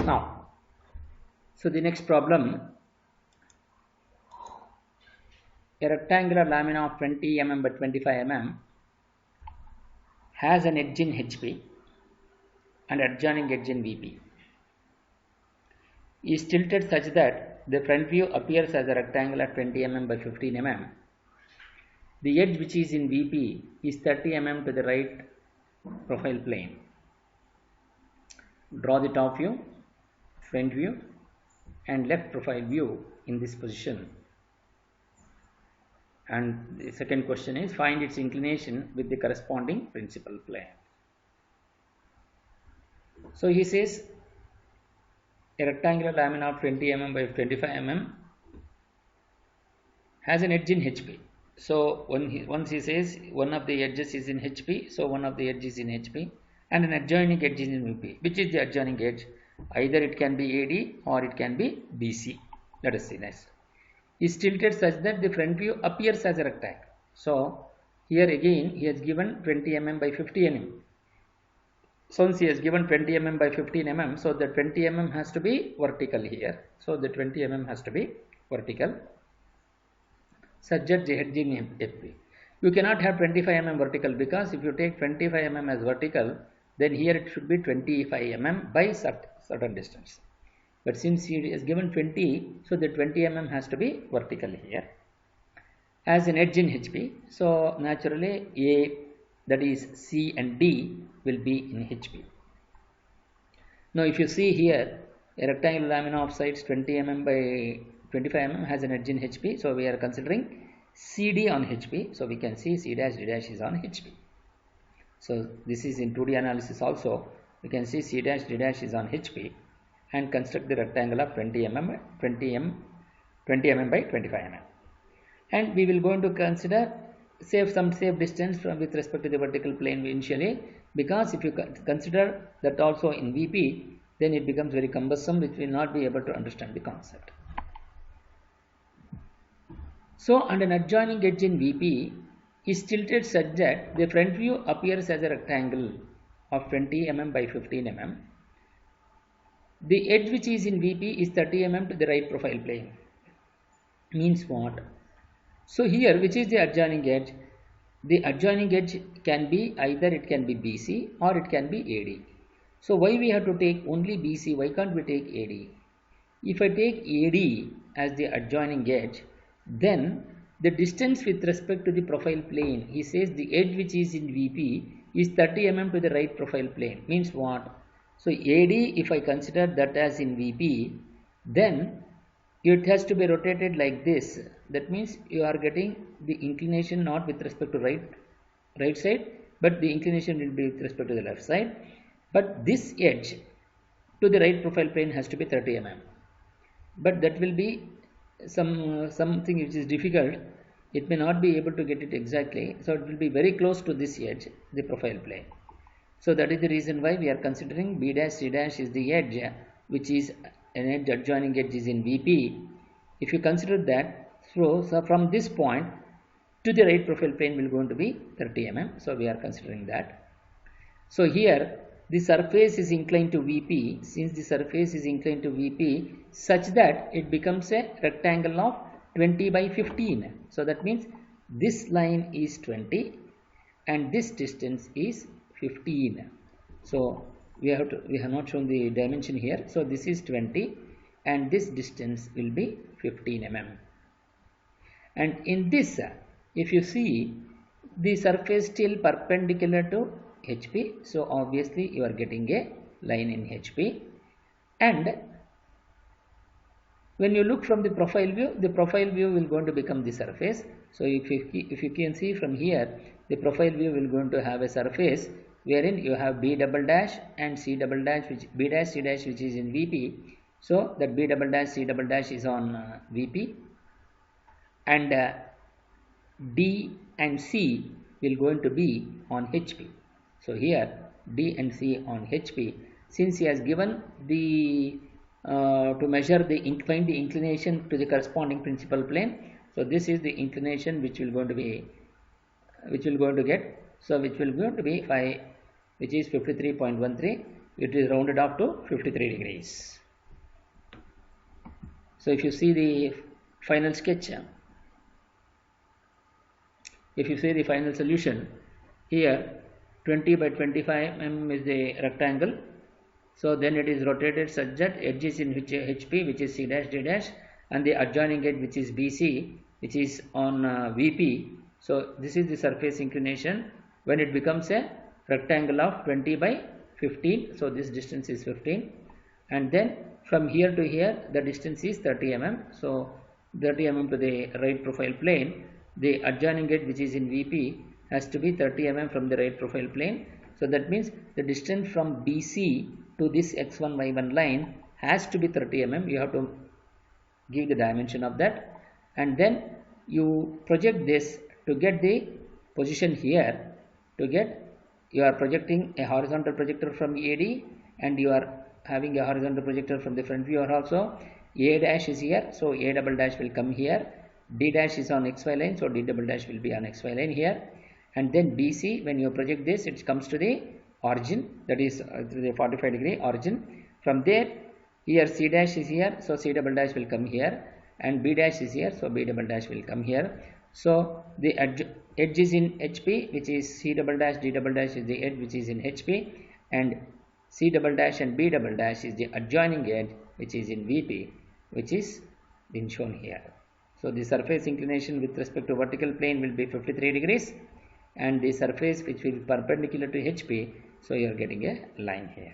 Now, so the next problem, a rectangular lamina of 20 mm by 25 mm has an edge in HP and adjoining edge in VP. Is tilted such that the front view appears as a rectangle at 20 mm by 15 mm. The edge which is in VP is 30 mm to the right profile plane. Draw the top view, front view and left profile view in this position. And the second question is, find its inclination with the corresponding principal plane. So he says a rectangular lamina of 20 mm by 25 mm has an edge in HP. So once he says one of the edges is in HP, so one of the edges is in HP and an adjoining edge is in VP. Which is the adjoining edge? Either it can be AD or it can be BC. Let us see next. Is tilted such that the front view appears as a rectangle. So here again he has given 20 mm by 50 mm. So once he has given 20 mm by 15 mm, so the 20 mm has to be vertical here. So the 20 mm has to be vertical such that the edge in FP. You cannot have 25 mm vertical, because if you take 25 mm as vertical, then here it should be 25 mm by certain distance. But since he has given 20, so the 20 mm has to be vertical here as an edge in HP. So naturally A, that is C and D, will be in HP. Now if you see here, a rectangular lamina of sides 20 mm by 25 mm has an edge in HP. So we are considering CD on HP. So we can see C dash D dash is on HP. So this is in 2D analysis also. We can see C dash D dash is on HP and construct the rectangle of 20 mm by 25 mm. And we will going to consider some safe distance from with respect to the vertical plane initially, because if you consider that also in VP, then it becomes very cumbersome, which will not be able to understand the concept. So, and an adjoining edge in VP is tilted such that the front view appears as a rectangle of 20 mm by 15 mm. The edge which is in VP is 30 mm to the right profile plane. Means what? So here, which is the adjoining edge? The adjoining edge can be either it can be BC or it can be AD. So why we have to take only BC? Why can't we take AD? If I take AD as the adjoining edge, then the distance with respect to the profile plane, he says the edge which is in VP is 30 mm to the right profile plane. Means what? So AD, if I consider that as in VP, then it has to be rotated like this. That means you are getting the inclination not with respect to right side, but the inclination will be with respect to the left side. But this edge to the right profile plane has to be 30 mm. But that will be something which is difficult. It may not be able to get it exactly. So it will be very close to this edge, the profile plane. So that is the reason why we are considering B dash C dash is the edge, which is an edge, adjoining edge is in VP. If you consider that, so from this point to the right profile plane will going to be 30 mm. So we are considering that. So here the surface is inclined to VP. Since the surface is inclined to VP such that it becomes a rectangle of 20 by 15. So that means this line is 20 and this distance is 15. So we have not shown the dimension here. So this is 20 and this distance will be 15 mm. And in this, if you see the surface still perpendicular to HP, so obviously you are getting a line in HP. And when you look from the profile view will going to become the surface. So if you can see from here, the profile view will going to have a surface wherein you have B double dash and C double dash, which B dash C dash, which is in VP. So that B double dash C double dash is on VP, and D and C will going to be on HP. So here D and C on HP. Since he has given the to measure find the inclination to the corresponding principal plane. So this is the inclination which will going to get. So which will going to be 5, which is 53.13. it is rounded off to 53 degrees. So if you see the final sketch, if you see the final solution, here 20 by 25 mm is the rectangle. So then it is rotated such that edge is in which HP, which is C dash D dash, and the adjoining edge which is BC, which is on VP. So this is the surface inclination when it becomes a rectangle of 20 by 15. So this distance is 15, and then from here to here the distance is 30 mm. So 30 mm to the right profile plane. The adjoining edge which is in VP has to be 30 mm from the right profile plane. So that means the distance from BC to this x1 y1 line has to be 30 mm. You have to give the dimension of that, and then you project this to get the position here. You are projecting a horizontal projector from AD, and you are having a horizontal projector from the front view also. A dash is here, so A double dash will come here. D dash is on XY line, so D double dash will be on XY line here. And then BC, when you project this, it comes to the origin, that is the 45 degree origin. From there, here C dash is here, so C double dash will come here, and B dash is here, so B double dash will come here. So the edge is in HP, which is C double dash, D double dash is the edge which is in HP, and C double dash and B double dash is the adjoining edge which is in VP, which is been shown here. So the surface inclination with respect to vertical plane will be 53 degrees, and the surface which will be perpendicular to HP, so you are getting a line here.